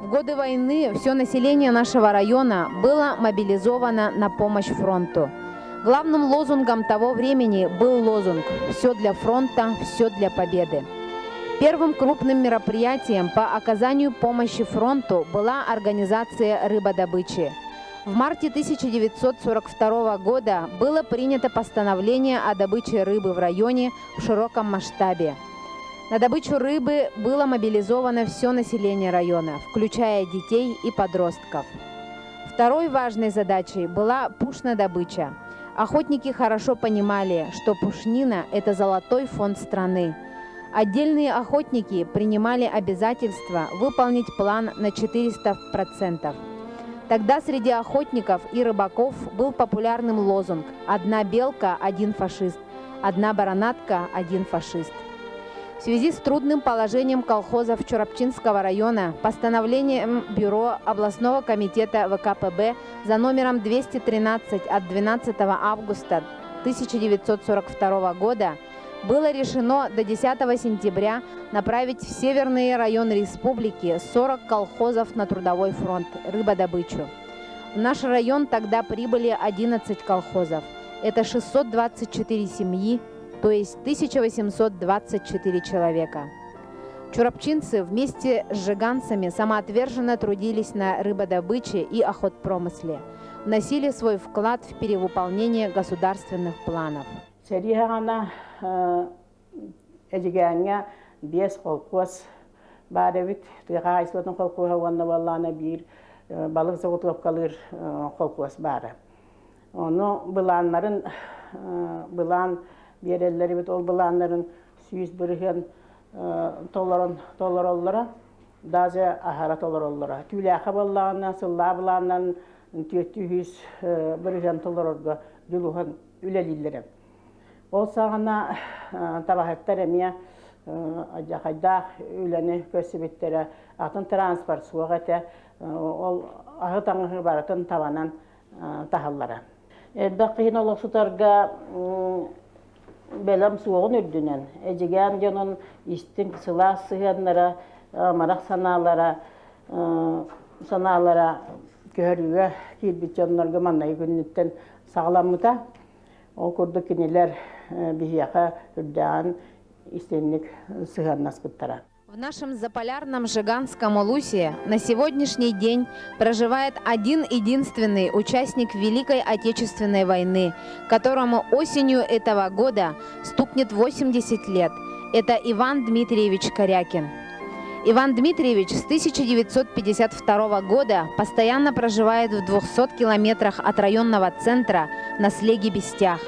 В годы войны все население нашего района было мобилизовано на помощь фронту. Главным лозунгом того времени был лозунг «Все для фронта, все для победы». Первым крупным мероприятием по оказанию помощи фронту была организация рыбодобычи. В марте 1942 года было принято постановление о добыче рыбы в районе в широком масштабе. На добычу рыбы было мобилизовано все население района, включая детей и подростков. Второй важной задачей была пушнодобыча. Охотники хорошо понимали, что пушнина – это золотой фонд страны. Отдельные охотники принимали обязательство выполнить план на 400%. Тогда среди охотников и рыбаков был популярным лозунг «Одна белка – один фашист, одна баранатка – один фашист». В связи с трудным положением колхозов Чурапчинского района постановлением Бюро областного комитета ВКПБ за номером 213 от 12 августа 1942 года было решено до 10 сентября направить в северные районы республики 40 колхозов на трудовой фронт – рыбодобычу. В наш район тогда прибыли 11 колхозов. Это 624 семьи, то есть 1824 человека. Чурапчинцы вместе с жиганцами самоотверженно трудились на рыбодобыче и охотпромысле, вносили свой вклад в перевыполнение государственных планов. Эдигәнгә 5 колхоз бар бит. Тыгайслатын колхоза ванна валлана бир балык заводлап калыр колхоз бар. Оны буланнарын булан берелләре бит ол буланнарын сүйүз бирген толороллара даже ахара толороллара. Түләхә балларына сылла буланнан 400 бирген толорга жулуган үлелилләре. Ол сағына табахаттар әмия ажақайда үләне көсібеттері атын транспорт суық әті ол ағыт аңығы баратын табанан тахаллара. Әрбәк қиын олықсытарға бәлім суығын үрдінен. Әжіген жонын істің сыла сығанлара, марақ саналара көріге келбет жонларға маннай күннеттен сағаламыта. Ол көрді кенелер бихияқа үрдән истенник сығаннас бұттара. В нашем заполярном Жиганском Улусе на сегодняшний день проживает один единственный участник Великой Отечественной войны, которому осенью этого года стукнет 80 лет. Это Иван Дмитриевич Корякин. Иван Дмитриевич с 1952 года постоянно проживает в 200 километрах от районного центра на Слеге-Бестях.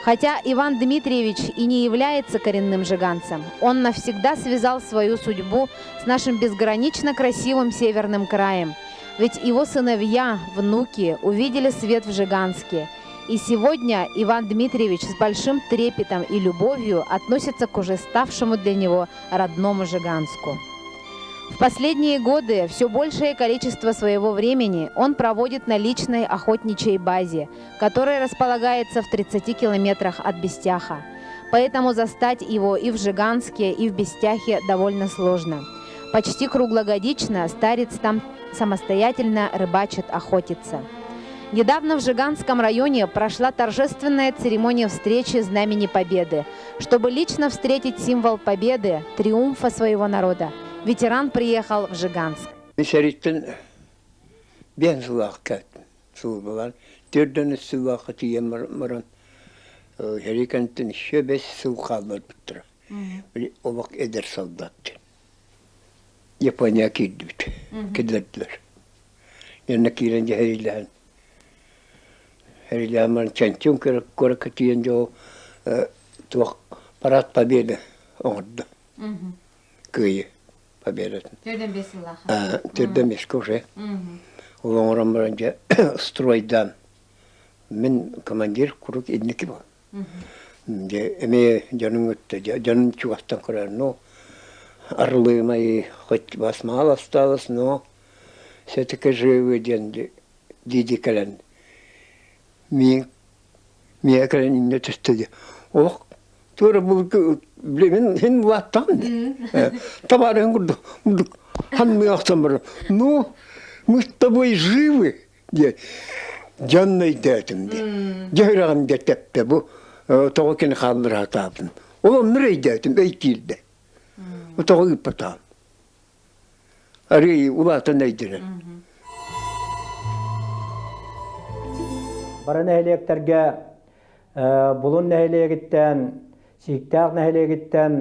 Хотя Иван Дмитриевич и не является коренным жиганцем, он навсегда связал свою судьбу с нашим безгранично красивым северным краем. Ведь его сыновья, внуки увидели свет в Жиганске. И сегодня Иван Дмитриевич с большим трепетом и любовью относится к уже ставшему для него родному Жиганску. В последние годы все большее количество своего времени он проводит на личной охотничьей базе, которая располагается в 30 километрах от Бестяха. Поэтому застать его и в Жиганске, и в Бестяхе довольно сложно. Почти круглогодично старец там самостоятельно рыбачит, охотится. Недавно в Жиганском районе прошла торжественная церемония встречи Знамени Победы. Чтобы лично встретить символ победы, триумфа своего народа, ветеран приехал в Жиганск. Мишаритин бензлах сулбалар, төрдөн сулаха тием маран. Херикантин шебес сулхалар бутра. Овак эдер солдат. Япония киддүт. Кидләтләр. Яна кирен җәһиллән. Херилән ман чанчун коракатиен жо туак парад победы орды. Кые победы. Төрдөн бес сулаха. Төрдөн бес көше. Олоңрам баранча стройдан. Мен командир курук идники бар. Же эме жаның өтті, жаның чугастан көрер, но арлымай хоть басмал осталось, но все-таки живы деньги, диди кален. Ми кален не тестили. Ох, тура был Блин, хин ваттан. Товарищ говорит, хан мы ахтамбар. Ну, мы с тобой живы. Жанной дәтімде. Жайраған дәтепте бұ тоғыкен қалдыр атабын. Ол нұрай дәтім әйтілді. Тоғы үппатан. Арей улатын әйдірі. Барын әйлектерге бұлын әйлегіттен, сиктақ әйлегіттен,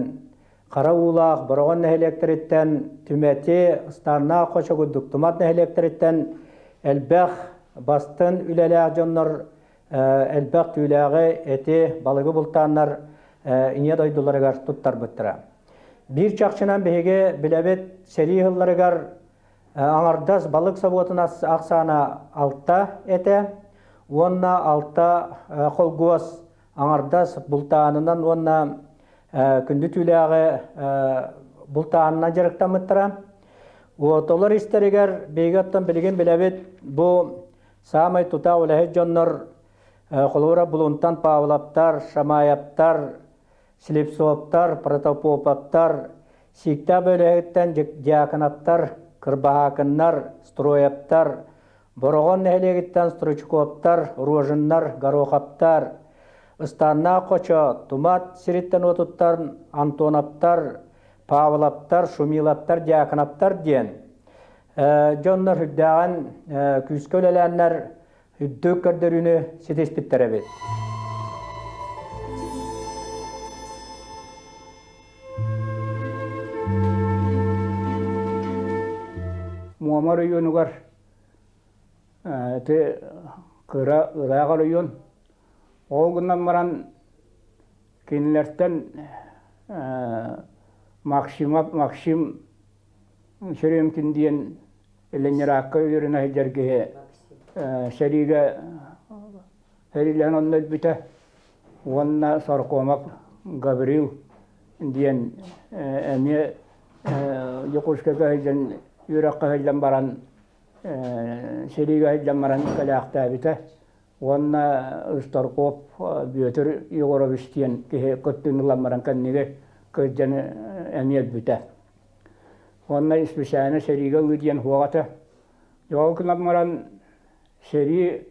қара улақ, бұрған әйлектеріттен, түмәте, ұстанна қоша күдік, тұмат әйлектеріттен, әлбәқ бастын үләләқ жоннар, әлбәқ түләғі әте балығы бұлтанлар ине дойдыларығар тұттар бұттыра. Bir çakçınan bihege bilebet seri hıllarıgar аңардас балык сабуатына ақсана алта эте, онна алта қолгуас аңардас бұлтанынан онна күнді түләғі бұлтанынан жарықтамыттыра. Отолар истерігер бейгаттан білген білебет бұ самай тута оләхет жоннар қолуыра бұлынтан павлаптар, шамаяптар, Слепсоптар, протопопаптар, сикта бөлегіттен диаконаптар, кырбахакыннар, строяптар, борогон нәлегіттен строчкоптар, рожыннар, горохаптар, ыстанна қоча, тумат сириттен отуттар, антонаптар, павлаптар, шумилаптар, диаконаптар ден. Жоннар хүддаған күскөлеләнлер хүддөк көрдөрүнү сетеспиттеребет. Muamar yönügar, te kıra ırağar yön. O günden varan kinlerden maksim şeremkin diyen elenyerakka yörüne hecdergehe seriga herilen ondan bite onna sarkomak Gabriel diyen emiye yokushkaga hecden Yürekka hecden baran, seriga hecden baran kalakta bite. Onna ustarkop büyütür yogora bistiyen ki kuttunulan baran kannige kıccan emiyet bite. Onna ispişane seriga güdiyen huagata. Yol kılan baran seri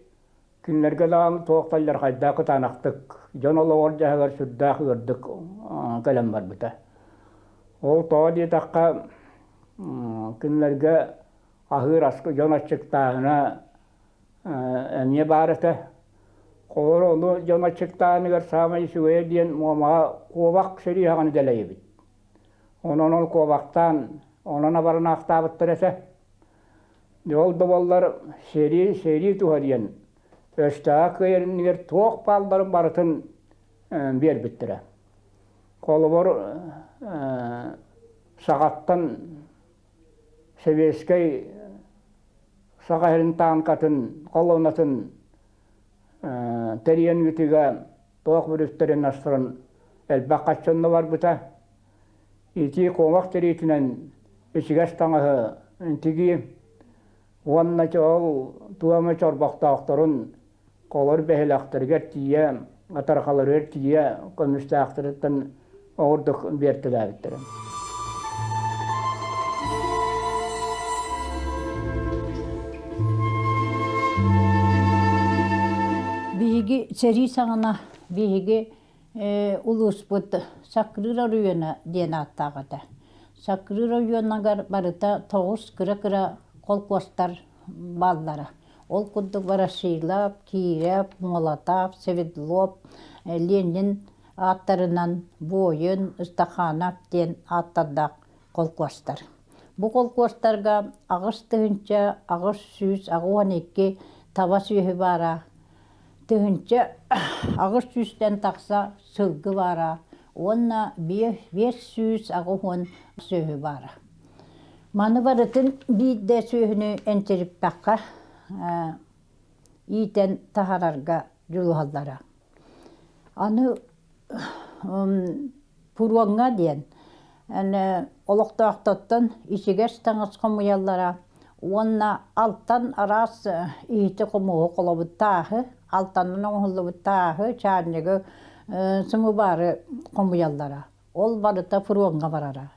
günlerge dağın toğtallar kayda kıtanaktık. Canolu orcahagar süddağ gördük kalem var bite. O toğa diye takka günlerge ahır askı jonaçıktağına emiye barıtı. Kor onu jonaçıktağını garsamayı süveye diyen muamağa kovak seri hağını deleyi bit. Onun kovaktan onuna barına aktabıttır ese. Yol dovallar seri tuha diyen. Östağa kıyırınlar toğ balların barıtın bir bittire. Kolubor sağattan Seveskey sağahırın tankatın, kolonatın teriyen yütüge toğ bürüfterin asırın elbaqaçınlı var büte. İti koğmak teriyetinen içigeç tanığı intigi onna çoğul tuğama çorbaqtağıqtırın kolor behelaktırger tiye, atarxaları tiye komüstağıqtırıttın oğurduk bertilavittirin. Bihigi seri sağına bihigi ulusput Sakrıra rüyana diyen attağıda. Sakrıra rüyana barıta toğuz kıra kolkostar ballara. Ol kudduk bara şeylap, kirep, molatap, sevidlop, Lenin atlarından boyun, ıstakanap diyen attırdak kolkostar. Bu kolkostarga ağız tığınca, ağız süz, ağız neki tava sühü bara. Tığınca ağız süzden taksa sılgı bara. Onna 500 ağız sühü bara. Manı barıtın bir de sühünü enterip bakka. İyiden tahararga yuluhallara. Anı purvanga diyen. Oloqtağıqtattan içigeç tanış komuyallara. Onna alttan aras iyiti komuğu kolabı tağı. Alttanın oğullu tağı çarnıgı sımı barı komuyallara. ол барыта фруонга барара.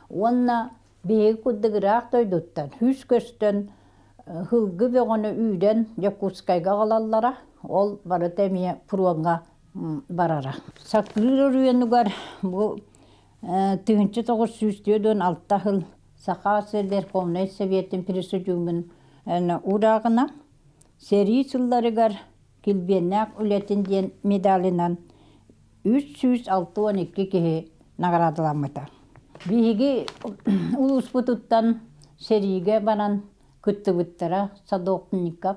Онна беги куддыгыраак тойдуттан, хүс көстөн, хылгы бөгөнü үйден Якутскайга қалаллара, ол барыта эмие фруонга барара. Сакрыр үйенугар бу 1906 хыл Саха Верховный Советтин Президиумын урагына сери сылларыгар килбеннак үлетин ден медалинан 362 кихи наградыламыта. Биһиги улуспутуттан сериге банан күттүбүттара Садокников,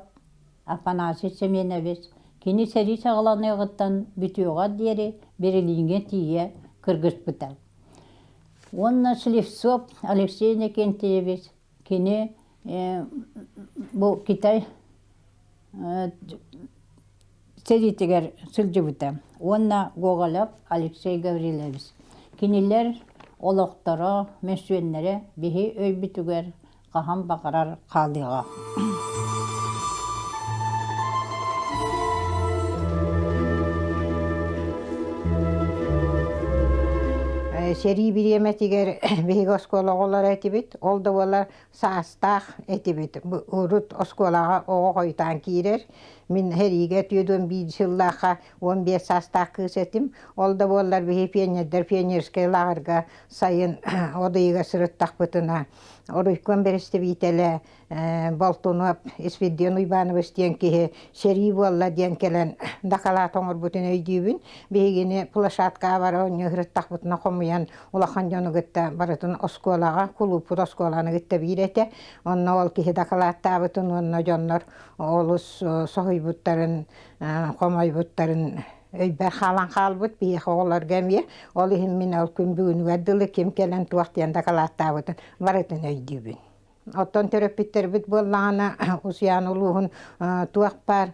Афанасий Семенович, кини сери сагаланыгыттан бүтүга дери берилинге тие кыргызбыта. Онна Слевцов Алексей Никентьевич, кини бу Китай серитигер сылжыбыта. Онна Гоголев Алексей Гаврилович. Кинилер олоқтара, месуеннере бихи өйбүтүгер қахам бақарар қалдыға. Сери биреметигер бихи оскологолар этибит, ол да болар саастах этибит. Урут осколага ого койтан кирер. Min heriге түйдөн bir жыллаха 15 састах кысетим. Ол да болар бихи пионерский лагерга сайын одыйга сырыттак бытына. Орыккон бересте бителе болтунуп Испедион Уйбанович диен кихи сери болла диен келен дакала тоңор бутун өйдүүбүн. Бигине площадка бар ойнырыттак бутуна комуян улахан жонугытта барытын осколага клуб осколаны гытта бирете. Онно ол кихи дакалатта бутун онно жоннор олус сохойбуттарын комойбуттарын өйбәр халан халбыт бейх оғылар гәмие, ол ихин мен ол күн бүгін вәдділі кем келен туақтиянда қалаттабытын барытын өйдейбін. Оттон терапиттер бит боллағана ұсиян ұлуғын туақ бар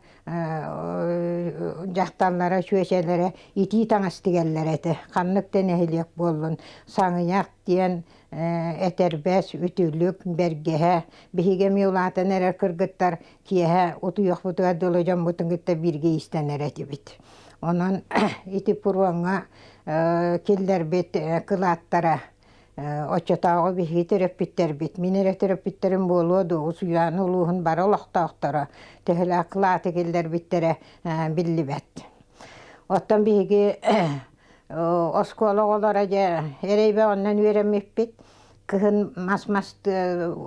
жақталлара, шөшелері ити таңастығалар әті. Қаннықтен әйілек болын, саңыяқ дейін әтербәс, үтілік, бәргеһе, бігеге меулатын әрі кыргыттар киеһе ұтуяқ бұтыға дұлы жан бұтын күтті бірге істен әрәті бит. Онан ити пурваңа келдер бет кылаттара очотағы бихи терапиттер бит. Минере терапиттерин болуоду усуян улуғын бар олақтақтара тәхілі кылаты келдер биттере билли бет. Оттан бихиги оскологолара же эрейбе оннан үйремек бит. Кыхын мас-мас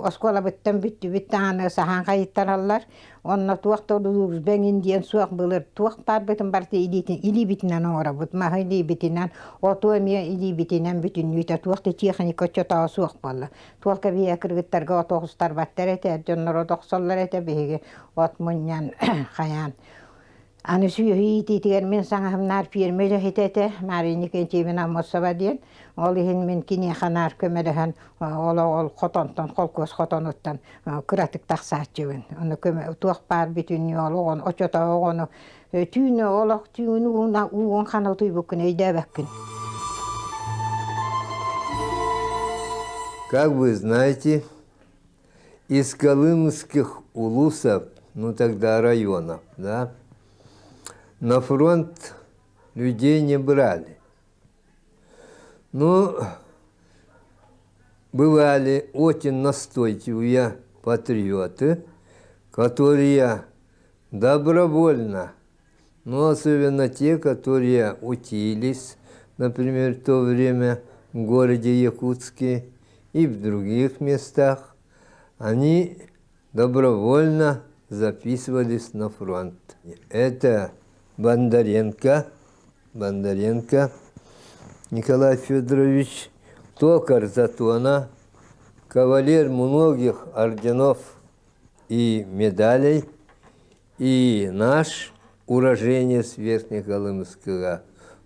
оскола бүттен бүттаны сахан қайыттаралар. Онна туақта бәңін дейін суақ бұлыр. Туақ бар бүтін барты или бітінен оңыра бұд. Маға или бітінен, оту әме или бітінен бүтін үйті. Туақта техника чотағы суақ болы. Туаққа бейе кіргіттарға отоғыстар баттар әті, жонлар отоқсалар әті бейге от мұниян қаян. Аны сүйі ететігер мен саңағымнар пиермелі хететі, Марини кентейбін амосыба дейін. Ол ехін мен кене қанар көмеліген ол қотонтан, қолкөз қотонуттан күратық тақсат жевін. Оны туақ бар бүтінні ол оғын, очота оғыны түйіні олақ түйіні уғын қана тұй бүкін өйді бәккін. Как вы знаете, из колымских улусов, ну тогда районов, да, на фронт людей не брали. Но бывали очень настойчивые патриоты, которые добровольно, но особенно те, которые учились, например, в то время в городе Якутске и в других местах, они добровольно записывались на фронт. Это Бондаренко Николай Федорович, токарь Затона, кавалер многих орденов и медалей, и наш уроженец Верхнеколымского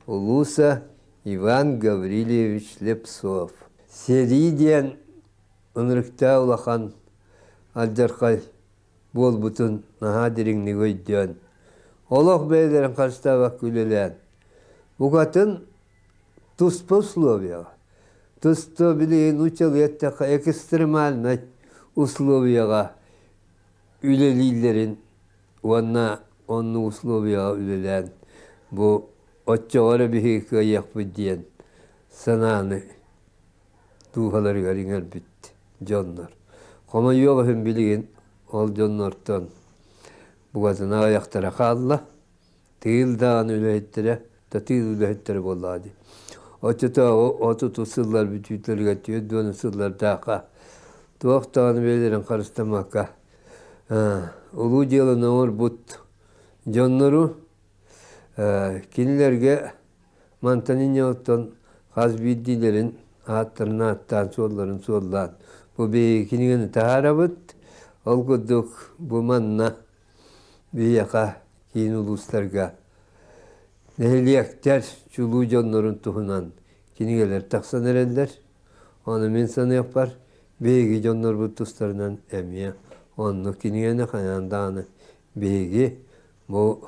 улуса Иван Гаврилович Лепсов. Сериден унрыкта улахан алдархай болбутун нахадирин негойден. Олох бейлерин карстаба күлелен. Бугатын туспа условия. Туспа билейн учалеттака экстремальный условияга үлелилерин. Онна условияга үлелен. Бу отчоғары бихи каяқ бүдден. sananı duhaları garinger bitti. Jonlar. Koma yok hem bilgin ol jonlardan. Bu gazına ayaktara kalla. Değil dağın ülehittire. Da değil ülehittire bolladı. O tutusıllar bütütler getiriyor. Dönüsüllar dağa. Tuğak dağını beylerin karıştırmakka. Ulu diyalı namur but. Jonları kinilerge mantanin yoktan hazbiddilerin atlarına attan solların sollan. Bu bir kinigeni taharabıt. Olguduk bu manna bir yaka kin uluslarga. Nehliyekter çuluğu jonların tuhunan kinigeler taksan erenler. Onu insanı yapar. Beygi jonlar bu tuslarından emiye. Onu kinigeni kayandanı beygi bu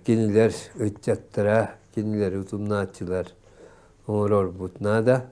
kiniler ıtçattıra, kiniler utumnaatçılar. Oror butnada.